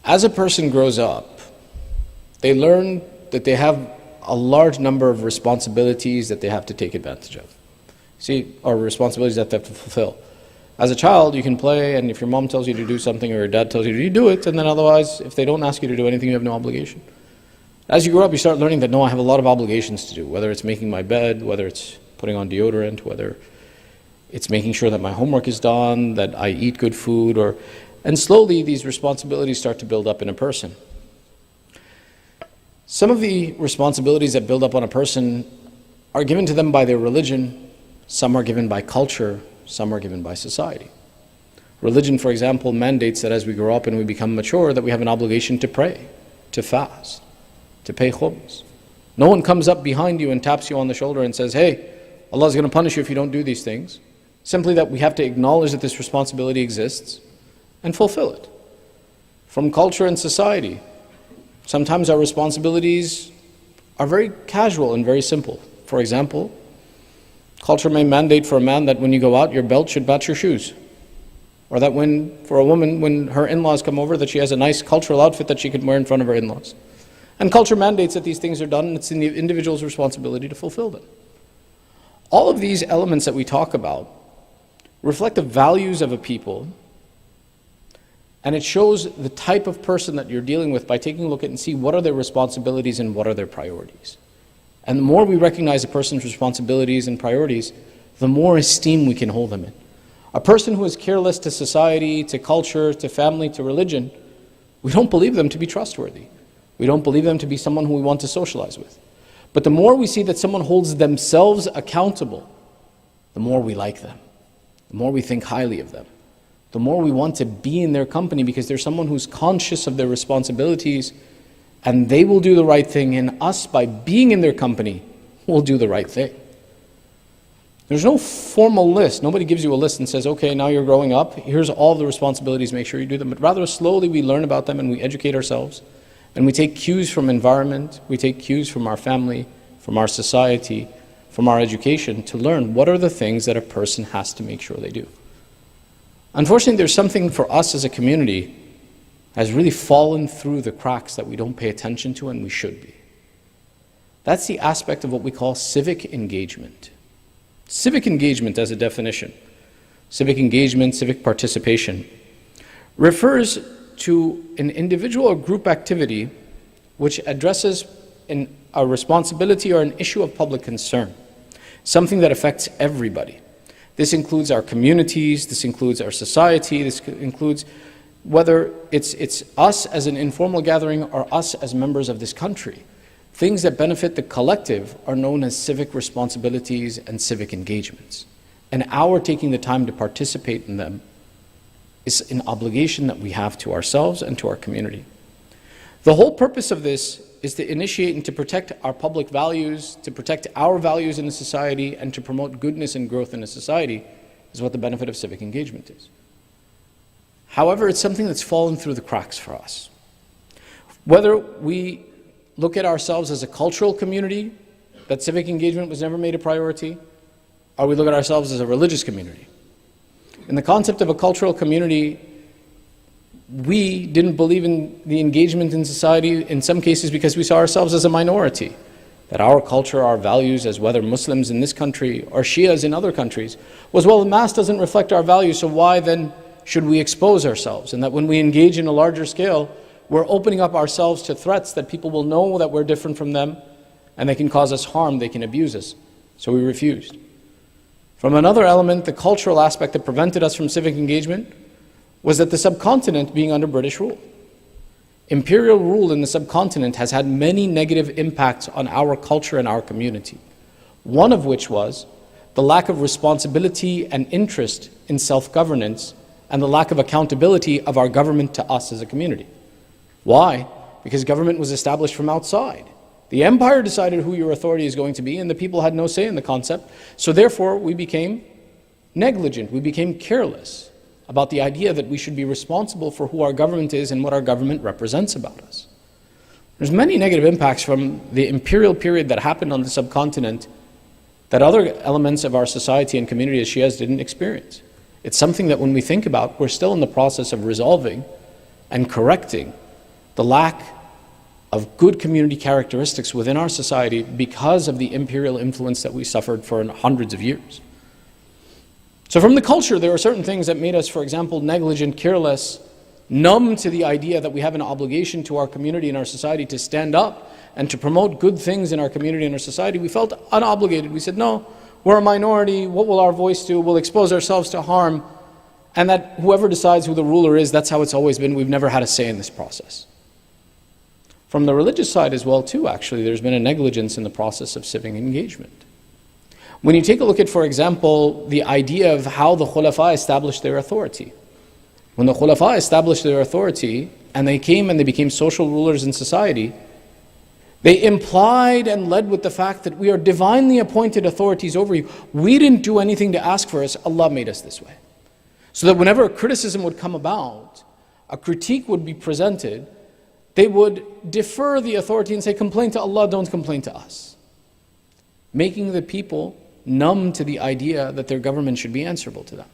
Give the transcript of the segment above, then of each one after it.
As a person grows up, they learn that they have a large number of responsibilities that they have to take advantage of. See, or responsibilities that they have to fulfill. As a child, you can play, and if your mom tells you to do something or your dad tells you to do it, and then otherwise, if they don't ask you to do anything, you have no obligation. As you grow up, you start learning that, no, I have a lot of obligations to do, whether it's making my bed, whether it's putting on deodorant, whether it's making sure that my homework is done, that I eat good food, and slowly these responsibilities start to build up in a person. Some of the responsibilities that build up on a person are given to them by their religion, some are given by culture, some are given by society. Religion, for example, mandates that as we grow up and we become mature, that we have an obligation to pray, to fast, to pay khums. No one comes up behind you and taps you on the shoulder and says, hey, Allah is going to punish you if you don't do these things. Simply that we have to acknowledge that this responsibility exists and fulfill it. From culture and society, sometimes our responsibilities are very casual and very simple. For example, culture may mandate for a man that when you go out, your belt should match your shoes. Or that for a woman, when her in-laws come over, that she has a nice cultural outfit that she can wear in front of her in-laws. And culture mandates that these things are done, and it's in the individual's responsibility to fulfill them. All of these elements that we talk about reflect the values of a people, and it shows the type of person that you're dealing with by taking a look at and see what are their responsibilities and what are their priorities. And the more we recognize a person's responsibilities and priorities, the more esteem we can hold them in. A person who is careless to society, to culture, to family, to religion, we don't believe them to be trustworthy. We don't believe them to be someone who we want to socialize with. But the more we see that someone holds themselves accountable, the more we like them, the more we think highly of them, the more we want to be in their company because they're someone who's conscious of their responsibilities and they will do the right thing, and us, by being in their company, will do the right thing. There's no formal list. Nobody gives you a list and says, okay, now you're growing up, here's all the responsibilities, make sure you do them. But rather, slowly we learn about them and we educate ourselves. And we take cues from environment, we take cues from our family, from our society, from our education to learn what are the things that a person has to make sure they do. Unfortunately, there's something for us as a community has really fallen through the cracks that we don't pay attention to, and we should be. That's the aspect of what we call civic engagement. Civic engagement as a definition, civic engagement, civic participation, refers to an individual or group activity which addresses a responsibility or an issue of public concern, something that affects everybody. This includes our communities, this includes our society, this includes whether it's us as an informal gathering or us as members of this country. Things that benefit the collective are known as civic responsibilities and civic engagements. And our taking the time to participate in them is an obligation that we have to ourselves and to our community. The whole purpose of this is to initiate and to protect our public values, to protect our values in the society, and to promote goodness and growth in a society is what the benefit of civic engagement is. However, it's something that's fallen through the cracks for us. Whether we look at ourselves as a cultural community, that civic engagement was never made a priority, or we look at ourselves as a religious community. In the concept of a cultural community, we didn't believe in the engagement in society in some cases because we saw ourselves as a minority. That our culture, our values as whether Muslims in this country or Shias in other countries was, well, the mass doesn't reflect our values, so why then should we expose ourselves? And that when we engage in a larger scale, we're opening up ourselves to threats that people will know that we're different from them and they can cause us harm, they can abuse us. So we refused. From another element, the cultural aspect that prevented us from civic engagement was that the subcontinent being under British rule. Imperial rule in the subcontinent has had many negative impacts on our culture and our community. One of which was the lack of responsibility and interest in self-governance and the lack of accountability of our government to us as a community. Why? Because government was established from outside. The empire decided who your authority is going to be, and the people had no say in the concept. So therefore, we became negligent, we became careless about the idea that we should be responsible for who our government is and what our government represents about us. There's many negative impacts from the imperial period that happened on the subcontinent that other elements of our society and community as Shias didn't experience. It's something that when we think about, we're still in the process of resolving and correcting the lack of good community characteristics within our society because of the imperial influence that we suffered for hundreds of years. So from the culture, there are certain things that made us, for example, negligent, careless, numb to the idea that we have an obligation to our community and our society to stand up and to promote good things in our community and our society. We felt unobligated. We said, no, we're a minority. What will our voice do? We'll expose ourselves to harm. And that whoever decides who the ruler is, that's how it's always been. We've never had a say in this process. From the religious side as well, too, actually, there's been a negligence in the process of civic engagement. When you take a look at, for example, the idea of how the Khulafa established their authority. When the Khulafa established their authority, and they came and they became social rulers in society, they implied and led with the fact that we are divinely appointed authorities over you. We didn't do anything to ask for us, Allah made us this way. So that whenever a criticism would come about, a critique would be presented, they would defer the authority and say, complain to Allah, don't complain to us. Making the people numb to the idea that their government should be answerable to them.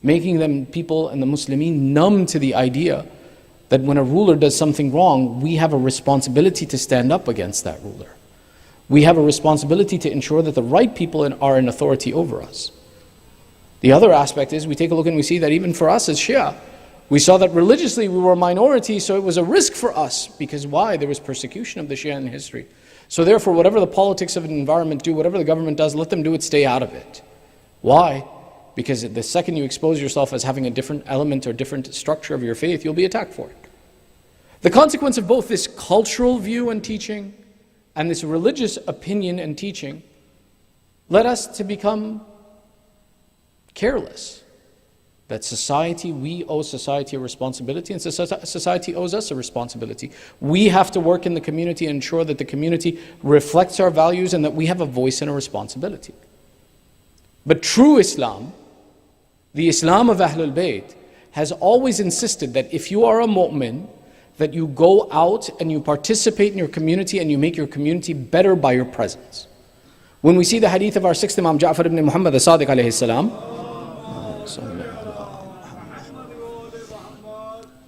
Making them, people and the Muslimin, numb to the idea that when a ruler does something wrong, we have a responsibility to stand up against that ruler. We have a responsibility to ensure that the right people are in authority over us. The other aspect is, we take a look and we see that even for us as Shia, we saw that religiously we were a minority, so it was a risk for us. Because why? There was persecution of the Shia in history. So therefore, whatever the politics of an environment do, whatever the government does, let them do it, stay out of it. Why? Because the second you expose yourself as having a different element or different structure of your faith, you'll be attacked for it. The consequence of both this cultural view and teaching and this religious opinion and teaching led us to become careless. That society, we owe society a responsibility, and society owes us a responsibility. We have to work in the community and ensure that the community reflects our values and that we have a voice and a responsibility. But true Islam, the Islam of Ahlul Bayt, has always insisted that if you are a mu'min, that you go out and you participate in your community and you make your community better by your presence. When we see the hadith of our sixth Imam Ja'far ibn Muhammad the Sadiq alayhi salam,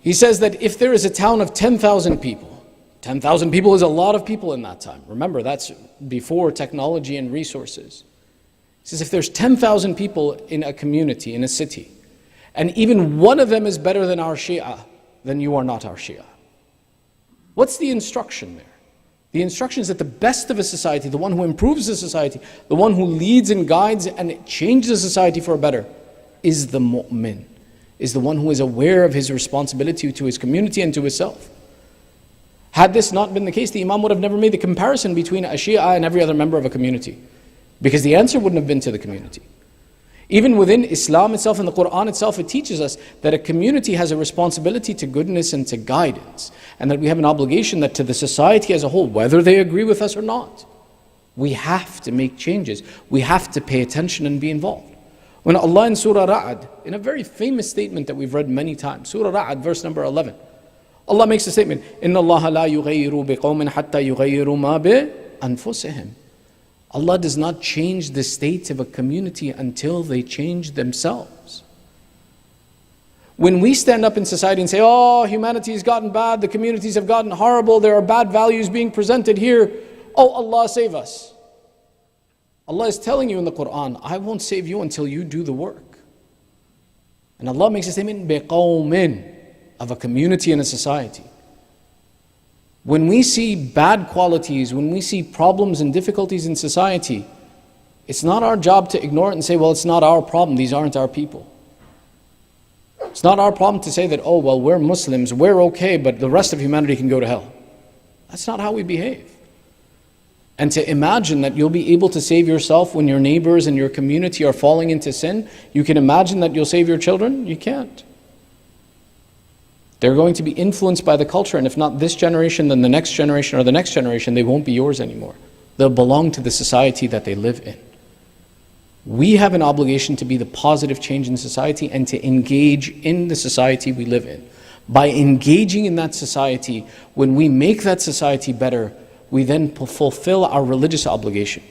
he says that if there is a town of 10,000 people, 10,000 people is a lot of people in that time. Remember, that's before technology and resources. He says if there's 10,000 people in a community, in a city, and even one of them is better than our Shia, then you are not our Shia. What's the instruction there? The instruction is that the best of a society, the one who improves the society, the one who leads and guides and changes the society for a better, is the mu'min, is the one who is aware of his responsibility to his community and to himself. Had this not been the case, the Imam would have never made the comparison between a Shia and every other member of a community, because the answer wouldn't have been to the community. Even within Islam itself and the Quran itself, it teaches us that a community has a responsibility to goodness and to guidance, and that we have an obligation that to the society as a whole, whether they agree with us or not, we have to make changes. We have to pay attention and be involved. When Allah in Surah Ra'ad, in a very famous statement that we've read many times, Surah Ra'ad, verse number 11, Allah makes a statement, إِنَّ اللَّهَ لَا يُغَيِّرُ بِقَوْمٍ حَتَّى يُغَيِّرُوا مَا بِأَنفُسِهِمْ. Allah does not change the state of a community until they change themselves. When we stand up in society and say, oh, humanity has gotten bad, the communities have gotten horrible, there are bad values being presented here, oh, Allah save us. Allah is telling you in the Quran, I won't save you until you do the work. And Allah makes a statement, بِقَوْمٍ, of a community and a society. When we see bad qualities, when we see problems and difficulties in society, it's not our job to ignore it and say, well, it's not our problem, these aren't our people. It's not our problem to say that, oh, well, we're Muslims, we're okay, but the rest of humanity can go to hell. That's not how we behave. And to imagine that you'll be able to save yourself when your neighbors and your community are falling into sin, you can imagine that you'll save your children? You can't. They're going to be influenced by the culture, and if not this generation, then the next generation or the next generation, they won't be yours anymore. They'll belong to the society that they live in. We have an obligation to be the positive change in society and to engage in the society we live in. By engaging in that society, when we make that society better, we then fulfill our religious obligation.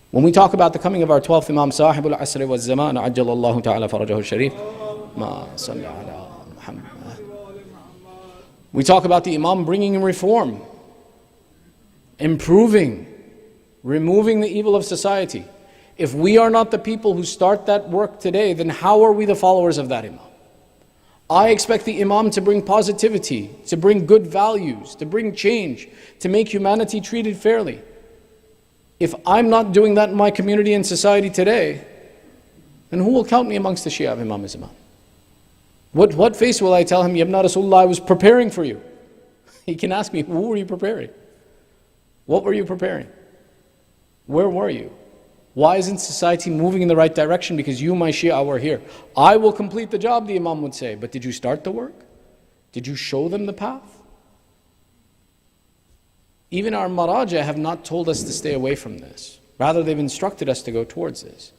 When we talk about the coming of our 12th Imam, Sahibul Asri wa Zaman, Ajjalallahu ta'ala farajahu sharif, Ma salli ala Muhammad. We talk about the Imam bringing in reform, improving, removing the evil of society. If we are not the people who start that work today, then how are we the followers of that Imam? I expect the Imam to bring positivity, to bring good values, to bring change, to make humanity treated fairly. If I'm not doing that in my community and society today, then who will count me amongst the Shia of Imam as Imam? What face will I tell him, Yabna Rasulullah, I was preparing for you? He can ask me, who were you preparing? What were you preparing? Where were you? Why isn't society moving in the right direction? Because you, my Shia, were here. I will complete the job, the Imam would say. But did you start the work? Did you show them the path? Even our Maraja have not told us to stay away from this. Rather, they've instructed us to go towards this.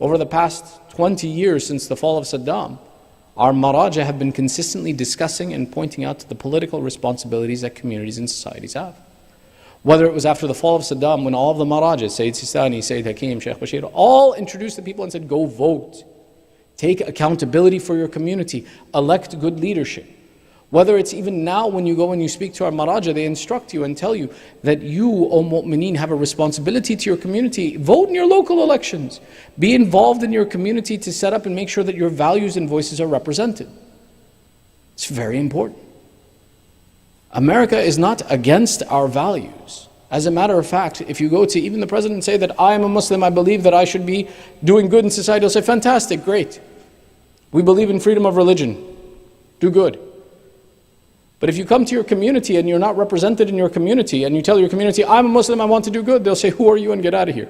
Over the past 20 years since the fall of Saddam, our Maraja have been consistently discussing and pointing out the political responsibilities that communities and societies have. Whether it was after the fall of Saddam, when all of the Marajas, Sayyid Sistani, Sayyid Hakim, Sheikh Bashir, all introduced the people and said, go vote. Take accountability for your community. Elect good leadership. Whether it's even now when you go and you speak to our Maraja, they instruct you and tell you that you, O Mu'mineen, have a responsibility to your community. Vote in your local elections. Be involved in your community to set up and make sure that your values and voices are represented. It's very important. America is not against our values. As a matter of fact, if you go to even the president and say that I am a Muslim, I believe that I should be doing good in society, he'll say, fantastic, great. We believe in freedom of religion. Do good. But if you come to your community and you're not represented in your community and you tell your community, I'm a Muslim, I want to do good, they'll say, who are you and get out of here.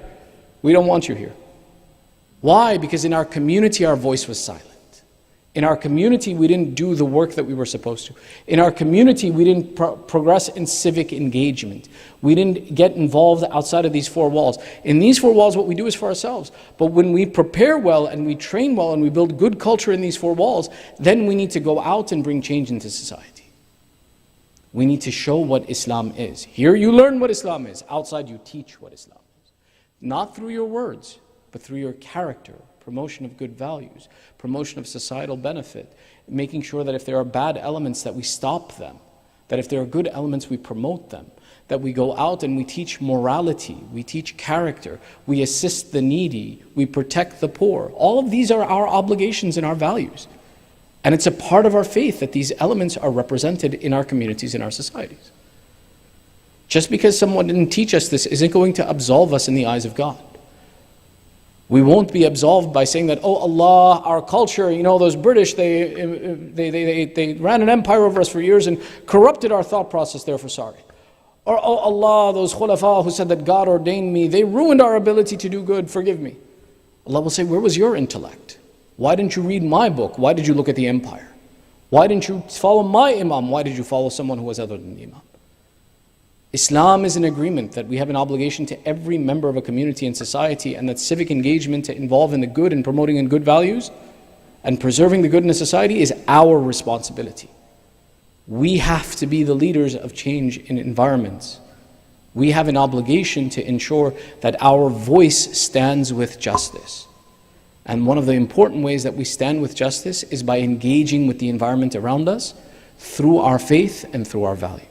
We don't want you here. Why? Because in our community our voice was silent. In our community, we didn't do the work that we were supposed to. In our community, we didn't progress in civic engagement. We didn't get involved outside of these four walls. In these four walls, what we do is for ourselves. But when we prepare well and we train well and we build good culture in these four walls, then we need to go out and bring change into society. We need to show what Islam is. Here you learn what Islam is. Outside you teach what Islam is. Not through your words, but through your character. Promotion of good values, promotion of societal benefit, making sure that if there are bad elements that we stop them, that if there are good elements we promote them, that we go out and we teach morality, we teach character, we assist the needy, we protect the poor. All of these are our obligations and our values. And it's a part of our faith that these elements are represented in our communities and our societies. Just because someone didn't teach us this isn't going to absolve us in the eyes of God. We won't be absolved by saying that, oh Allah, our culture, you know, those British, they ran an empire over us for years and corrupted our thought process, therefore sorry. Or, oh Allah, those khulafa who said that God ordained me, they ruined our ability to do good, forgive me. Allah will say, where was your intellect? Why didn't you read my book? Why did you look at the empire? Why didn't you follow my Imam? Why did you follow someone who was other than the Imam? Islam is an agreement that we have an obligation to every member of a community and society, and that civic engagement to involve in the good and promoting in good values and preserving the good in a society is our responsibility. We have to be the leaders of change in environments. We have an obligation to ensure that our voice stands with justice. And one of the important ways that we stand with justice is by engaging with the environment around us through our faith and through our values.